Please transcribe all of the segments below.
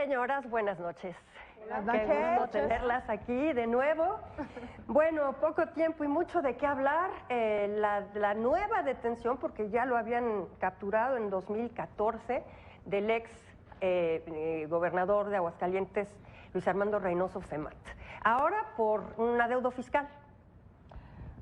Señoras, buenas noches. Buenas noches. Qué gusto tenerlas aquí de nuevo. Bueno, poco tiempo y mucho de qué hablar. La nueva detención, porque ya lo habían capturado en 2014, del ex gobernador de Aguascalientes, Luis Armando Reynoso Femat. Ahora por un adeudo fiscal.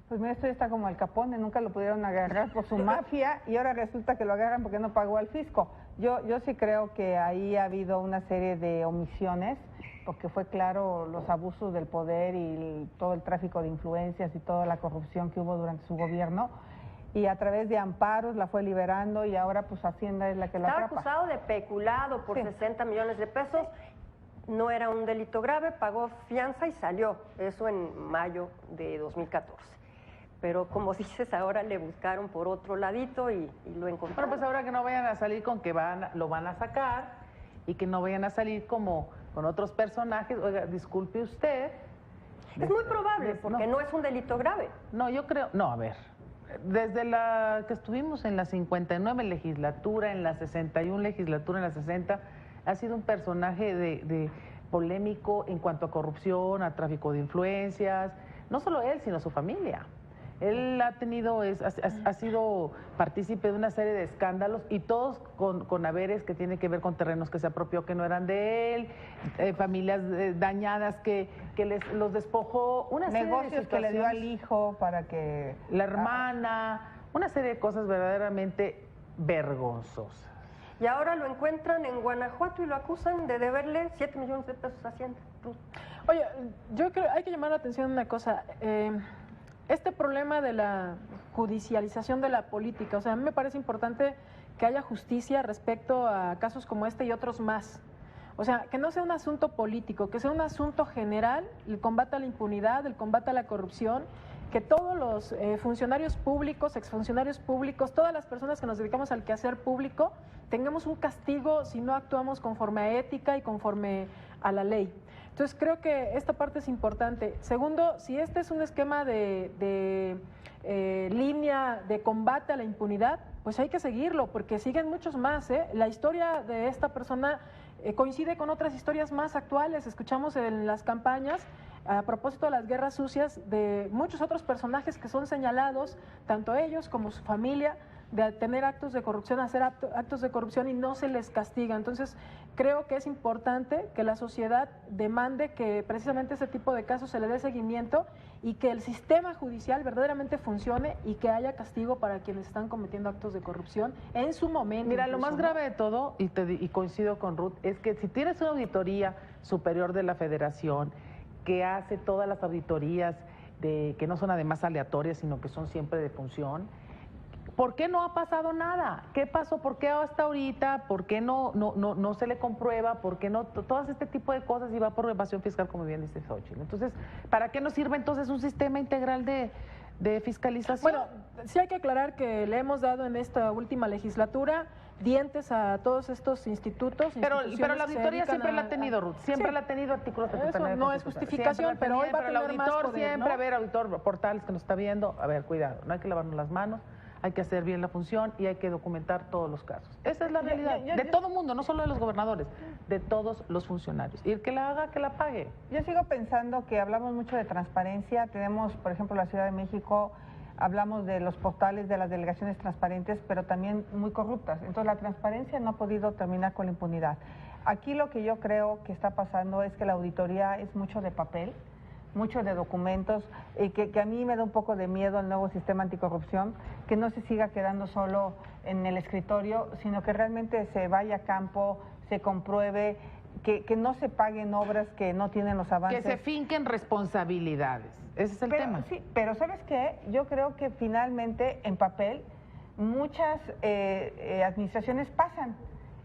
Pues mira, esto ya está como Al Capone, nunca lo pudieron agarrar por su mafia y ahora resulta que lo agarran porque no pagó al fisco. Yo sí creo que ahí ha habido una serie de omisiones, porque fue claro los abusos del poder y todo el tráfico de influencias y toda la corrupción que hubo durante su gobierno, y a través de amparos la fue liberando y ahora pues Hacienda es la que lo atrapa. Estaba acusado de peculado por 60 millones de pesos, no era un delito grave, pagó fianza y salió, eso en mayo de 2014. Pero como dices, ahora le buscaron por otro ladito y lo encontraron. Bueno, pues ahora que no vayan a salir con que lo van a sacar y que no vayan a salir como con otros personajes. Oiga, disculpe usted. Es muy probable, porque no es un delito grave. No, yo creo, no, a ver, desde la que estuvimos en la 59 legislatura, en la 61 legislatura, en la 60, ha sido un personaje de polémico en cuanto a corrupción, a tráfico de influencias, no solo él, sino su familia. Él ha sido partícipe de una serie de escándalos y todos con haberes que tienen que ver con terrenos que se apropió que no eran de él, familias dañadas que los despojó, una serie de negocios que le dio al hijo para que... La hermana, una serie de cosas verdaderamente vergonzosas. Y ahora lo encuentran en Guanajuato y lo acusan de deberle 7 millones de pesos a Hacienda. Oye, yo creo hay que llamar la atención una cosa. Este problema de la judicialización de la política, o sea, a mí me parece importante que haya justicia respecto a casos como este y otros más. O sea, que no sea un asunto político, que sea un asunto general, el combate a la impunidad, el combate a la corrupción, que todos los funcionarios públicos, exfuncionarios públicos, todas las personas que nos dedicamos al quehacer público, tengamos un castigo si no actuamos conforme a ética y conforme a la ley. Entonces creo que esta parte es importante. Segundo, si este es un esquema de línea de combate a la impunidad, pues hay que seguirlo, porque siguen muchos más. La historia de esta persona coincide con otras historias más actuales. Escuchamos en las campañas, a propósito de las guerras sucias, de muchos otros personajes que son señalados, tanto ellos como su familia, de tener actos de corrupción, hacer actos de corrupción y no se les castiga. Entonces, creo que es importante que la sociedad demande que precisamente ese tipo de casos se le dé seguimiento y que el sistema judicial verdaderamente funcione y que haya castigo para quienes están cometiendo actos de corrupción en su momento. Mira, lo más grave de todo, y coincido con Ruth, es que si tienes una auditoría superior de la Federación que hace todas las auditorías, que no son además aleatorias, sino que son siempre de función, ¿por qué no ha pasado nada? ¿Qué pasó? ¿Por qué hasta ahorita? ¿Por qué no se le comprueba? ¿Por qué no? Todas este tipo de cosas y va por evasión fiscal, como bien dice Xochitl. Entonces, ¿para qué nos sirve entonces un sistema integral de fiscalización? Bueno, sí hay que aclarar que le hemos dado en esta última legislatura dientes a todos estos institutos. Pero la auditoría siempre la ha tenido, Ruth, siempre la ha tenido artículos. Eso no es justificación, pero hoy va a tener el auditor más poder, siempre, ¿no? a ver, auditor Portales que nos está viendo, a ver, cuidado, no hay que lavarnos las manos, hay que hacer bien la función y hay que documentar todos los casos. Esa es la realidad de todo mundo, no solo de los gobernadores, de todos los funcionarios. Y el que la haga, que la pague. Yo sigo pensando que hablamos mucho de transparencia. Tenemos, por ejemplo, la Ciudad de México, hablamos de los portales de las delegaciones transparentes, pero también muy corruptas. Entonces, la transparencia no ha podido terminar con la impunidad. Aquí lo que yo creo que está pasando es que la auditoría es mucho de papel, mucho de documentos, y que a mí me da un poco de miedo el nuevo sistema anticorrupción, que no se siga quedando solo en el escritorio, sino que realmente se vaya a campo, se compruebe, que no se paguen obras que no tienen los avances. Que se finquen responsabilidades, ese es el tema. Sí, pero ¿sabes qué? Yo creo que finalmente en papel muchas administraciones pasan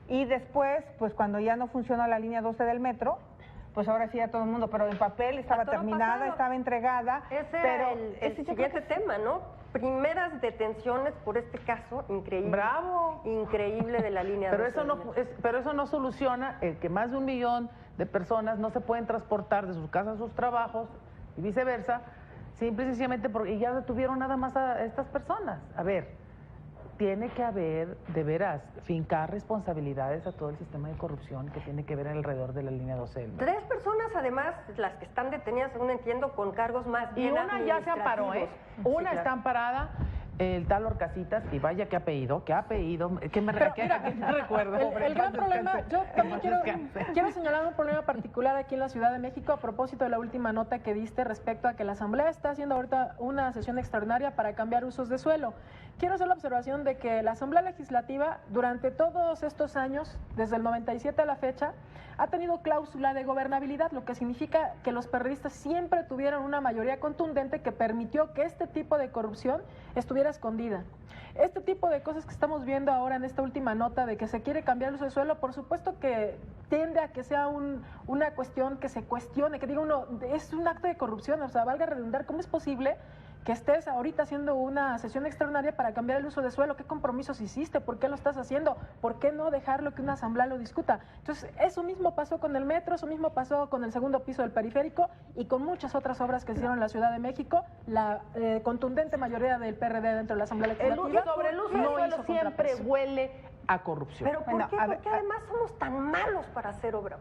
y después, pues cuando ya no funciona la línea 12 del metro, pues ahora sí a todo el mundo, pero en papel estaba terminada, pasado. Estaba entregada. El siguiente tema, ¿no? Primeras detenciones por este caso increíble. ¡Bravo! Increíble de la línea. Pero eso no soluciona el que más de 1 millón de personas no se pueden transportar de sus casas a sus trabajos y viceversa, simple y sencillamente porque ya detuvieron nada más a estas personas. A ver, tiene que haber, de veras, fincar responsabilidades a todo el sistema de corrupción que tiene que ver alrededor de la línea 12 del metro. 3 personas, además, las que están detenidas, según entiendo, con cargos más Y bien una ya se amparó, ¿eh? administrativos. Una Sí, claro. está amparada, el tal Orcasitas, y vaya qué apellido, que me recuerdo. El gran problema, yo también quiero señalar un problema particular aquí en la Ciudad de México a propósito de la última nota que diste respecto a que la Asamblea está haciendo ahorita una sesión extraordinaria para cambiar usos de suelo. Quiero hacer la observación de que la Asamblea Legislativa durante todos estos años, desde el 97 a la fecha, ha tenido cláusula de gobernabilidad, lo que significa que los perredistas siempre tuvieron una mayoría contundente que permitió que este tipo de corrupción estuviera escondida. Este tipo de cosas que estamos viendo ahora en esta última nota de que se quiere cambiar el uso de suelo, por supuesto que tiende a que sea una cuestión que se cuestione, que diga uno, es un acto de corrupción, o sea, valga redundar, ¿cómo es posible que estés ahorita haciendo una sesión extraordinaria para cambiar el uso de suelo? ¿Qué compromisos hiciste? ¿Por qué lo estás haciendo? ¿Por qué no dejarlo que una asamblea lo discuta? Entonces, eso mismo pasó con el metro, eso mismo pasó con el segundo piso del periférico y con muchas otras obras que se hicieron en la Ciudad de México. La contundente mayoría del PRD dentro de la Asamblea Legislativa Sobre el uso del suelo siempre huele a corrupción. ¿Pero por qué? Porque además somos tan malos para hacer obra.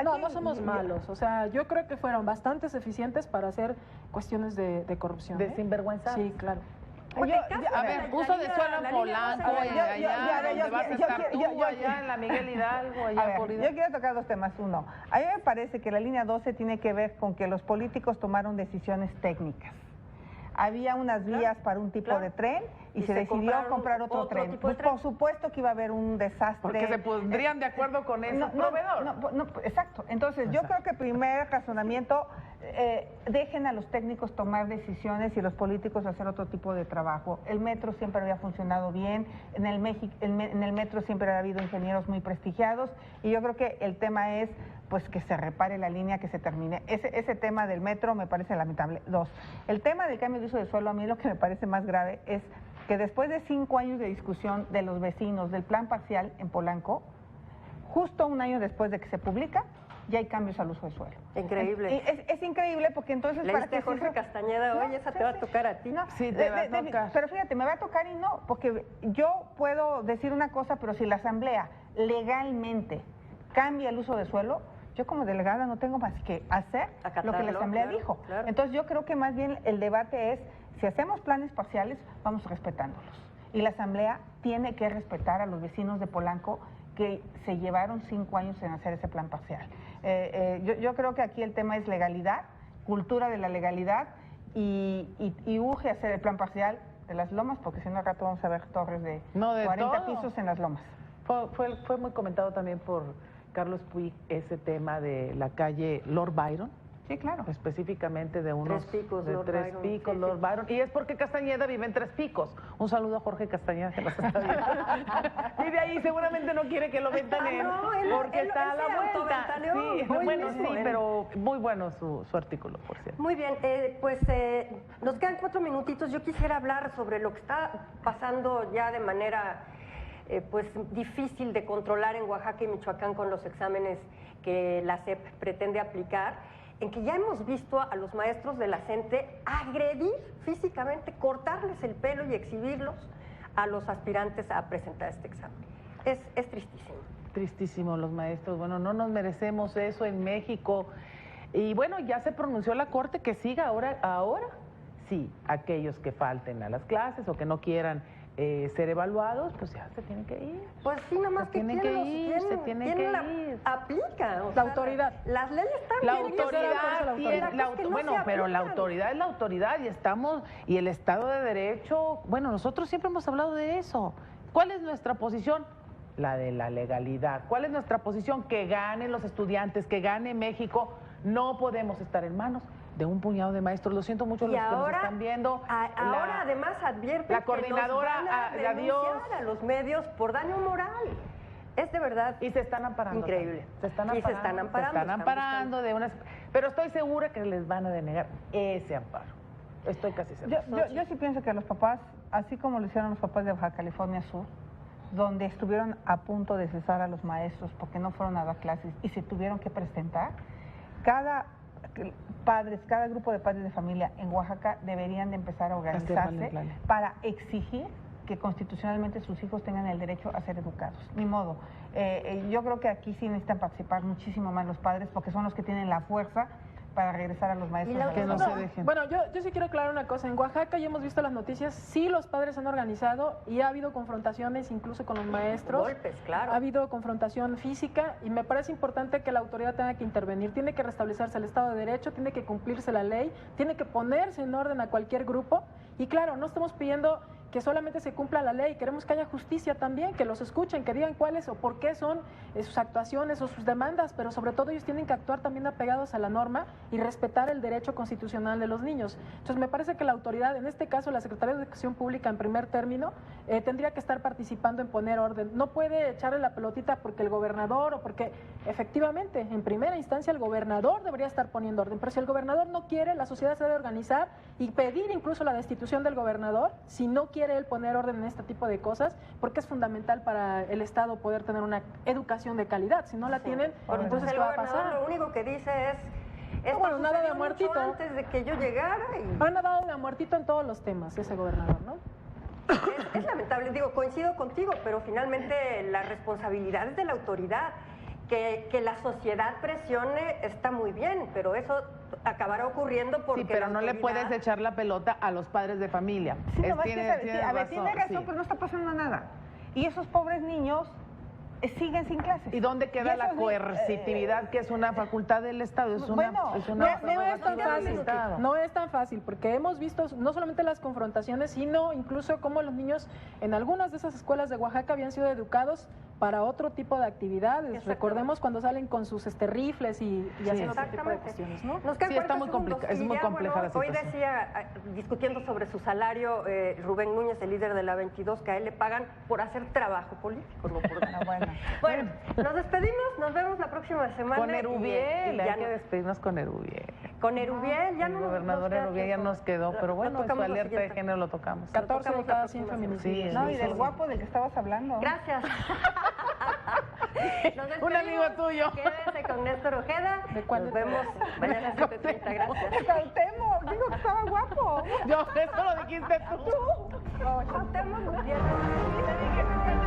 No somos malos. O sea, yo creo que fueron bastante eficientes para hacer cuestiones de corrupción. ¿De sinvergüenza? Sí, claro. Uso de suelo en Polanco, allá donde vas a estar tú, allá en la Miguel Hidalgo, allá por yo quiero tocar 2 temas. Uno, a mí me parece que la línea 12 tiene que ver con que los políticos tomaron decisiones técnicas. Había unas vías para un tipo de tren y se decidió comprar otro tren. Pues por supuesto que iba a haber un desastre. Porque se pondrían de acuerdo con ese proveedor. Exacto. Entonces, yo creo que el primer razonamiento, dejen a los técnicos tomar decisiones y los políticos hacer otro tipo de trabajo. El metro siempre había funcionado bien, en el metro siempre ha habido ingenieros muy prestigiados y yo creo que el tema es pues que se repare la línea, que se termine. Ese tema del metro me parece lamentable. 2, el tema del cambio de uso de suelo, a mí lo que me parece más grave es que después de 5 años de discusión de los vecinos del plan parcial en Polanco, justo 1 año después de que se publica, ya hay cambios al uso de suelo. Increíble. Es increíble porque entonces... ¿Leíste a Jorge Castañeda hoy? Esa te va a tocar a ti. No, sí, te va a tocar. Pero fíjate, me va a tocar y no, porque yo puedo decir una cosa, pero si la Asamblea legalmente cambia el uso de suelo, yo como delegada no tengo más que hacer lo que la Asamblea dijo. Claro. Entonces yo creo que más bien el debate es, si hacemos planes parciales, vamos respetándolos. Y la Asamblea tiene que respetar a los vecinos de Polanco que se llevaron 5 años en hacer ese plan parcial. Yo creo que aquí el tema es legalidad, cultura de la legalidad y urge hacer el plan parcial de las lomas, porque si no al rato vamos a ver torres de 40 pisos en las lomas. Fue muy comentado también por Carlos Puig ese tema de la calle Lord Byron. Sí, claro. Específicamente de unos... 3 Picos, de Lord 3 Byron, Picos, sí, Lord Byron. Y es porque Castañeda vive en 3 Picos. Un saludo a Jorge Castañeda, que nos está viendo. Y de ahí seguramente no quiere que lo ventanen, porque está a la vuelta. Sí, bueno, sí, pero muy bueno su artículo, por cierto. Muy bien, nos quedan 4 minutitos. Yo quisiera hablar sobre lo que está pasando ya de manera pues difícil de controlar en Oaxaca y Michoacán con los exámenes que la SEP pretende aplicar, en que ya hemos visto a los maestros de la CENTE agredir físicamente, cortarles el pelo y exhibirlos a los aspirantes a presentar este examen. Es tristísimo. Tristísimo, los maestros. Bueno, no nos merecemos eso en México. Y bueno, ya se pronunció la Corte que siga ahora sí, aquellos que falten a las clases o que no quieran ser evaluados, pues ya se tienen que ir. Pues sí, nada más que tienen que ir, se tienen que ir. Aplica. La autoridad. Las leyes están La bien. autoridad, pero la autoridad es la autoridad y el Estado de Derecho, bueno, nosotros siempre hemos hablado de eso. ¿Cuál es nuestra posición? La de la legalidad. ¿Cuál es nuestra posición? Que ganen los estudiantes, que gane México. No podemos estar en manos de un puñado de maestros. Lo siento mucho los que nos están viendo. Ahora además advierte la coordinadora que nos van a denunciar a los medios por daño moral. Es de verdad. Y se están amparando. Increíble. Se están amparando de unas. Pero estoy segura que les van a denegar ese amparo. Estoy casi segura. Yo sí pienso que los papás, así como lo hicieron los papás de Baja California Sur, donde estuvieron a punto de cesar a los maestros porque no fueron a dar clases y se tuvieron que presentar, cada grupo de padres de familia en Oaxaca deberían de empezar a organizarse para exigir que constitucionalmente sus hijos tengan el derecho a ser educados. Ni modo. Yo creo que aquí sí necesitan participar muchísimo más los padres porque son los que tienen la fuerza para regresar a los maestros. Que no se dejen. Bueno, yo sí quiero aclarar una cosa. En Oaxaca ya hemos visto las noticias, sí los padres han organizado y ha habido confrontaciones incluso con los maestros. Golpes, claro. Ha habido confrontación física y me parece importante que la autoridad tenga que intervenir. Tiene que restablecerse el Estado de Derecho, tiene que cumplirse la ley, tiene que ponerse en orden a cualquier grupo. Y claro, no estamos pidiendo que solamente se cumpla la ley, queremos que haya justicia también, que los escuchen, que digan cuáles o por qué son sus actuaciones o sus demandas, pero sobre todo ellos tienen que actuar también apegados a la norma y respetar el derecho constitucional de los niños. Entonces me parece que la autoridad, en este caso la Secretaría de Educación Pública en primer término, tendría que estar participando en poner orden. No puede echarle la pelotita porque el gobernador o porque efectivamente en primera instancia el gobernador debería estar poniendo orden, pero si el gobernador no quiere, la sociedad se debe organizar y pedir incluso la destitución del gobernador si no quiere él poner orden en este tipo de cosas, porque es fundamental para el Estado poder tener una educación de calidad. Si no la tienen, entonces ¿qué va a pasar? Lo único que dice es esto bueno, nada de sucedió muertito. mucho antes de que yo llegara y Han dado de muertito en todos los temas ese gobernador, ¿no? es lamentable. Digo, coincido contigo, pero finalmente la responsabilidad es de la autoridad. Que la sociedad presione está muy bien, pero eso acabará ocurriendo porque Sí, pero la no le autoridad- puedes echar la pelota a los padres de familia. Sí, nomás que Tienes tiene razón, sí. pero no está pasando nada. Y esos pobres niños siguen sin clases. ¿Y dónde queda Y la esos ni- coercitividad, que es una facultad del Estado? Es una, Bueno, es No, una no es tan prerrogativa del fácil, Estado. no es tan fácil, porque hemos visto no solamente las confrontaciones, sino incluso cómo los niños en algunas de esas escuelas de Oaxaca habían sido educados para otro tipo de actividades. Exactamente. Recordemos cuando salen con sus rifles y haciendo otro tipo de Exactamente. cuestiones, ¿no? Nos quedan Sí, está 40 muy segundos complica- es y muy ya, compleja la Hoy situación. decía, discutiendo sobre su salario, Rubén Núñez, el líder de la 22, que a él le pagan por hacer trabajo político. No por nada. Bueno, nos despedimos, nos vemos la próxima semana. Con Erubiel, y hay ya que no- despedirnos con Erubiel. Con Erubiel, ya El no gobernador queda Erubiel ya tiempo. nos quedó, pero Lo bueno, en su tocamos la alerta de siguiente. género lo tocamos. 14 de tocamos cada la 100 próxima feminicidios. Sí, No, y del guapo del que estabas hablando. Gracias. Nos Un amigo despedimos. tuyo. Quédense con Néstor Ojeda. ¿De cuál Nos de vemos mañana a 7:30. Gracias. Cuauhtémoc, digo que estaba guapo. Yo, eso lo dijiste tú. Cuauhtémoc Gutiérrez.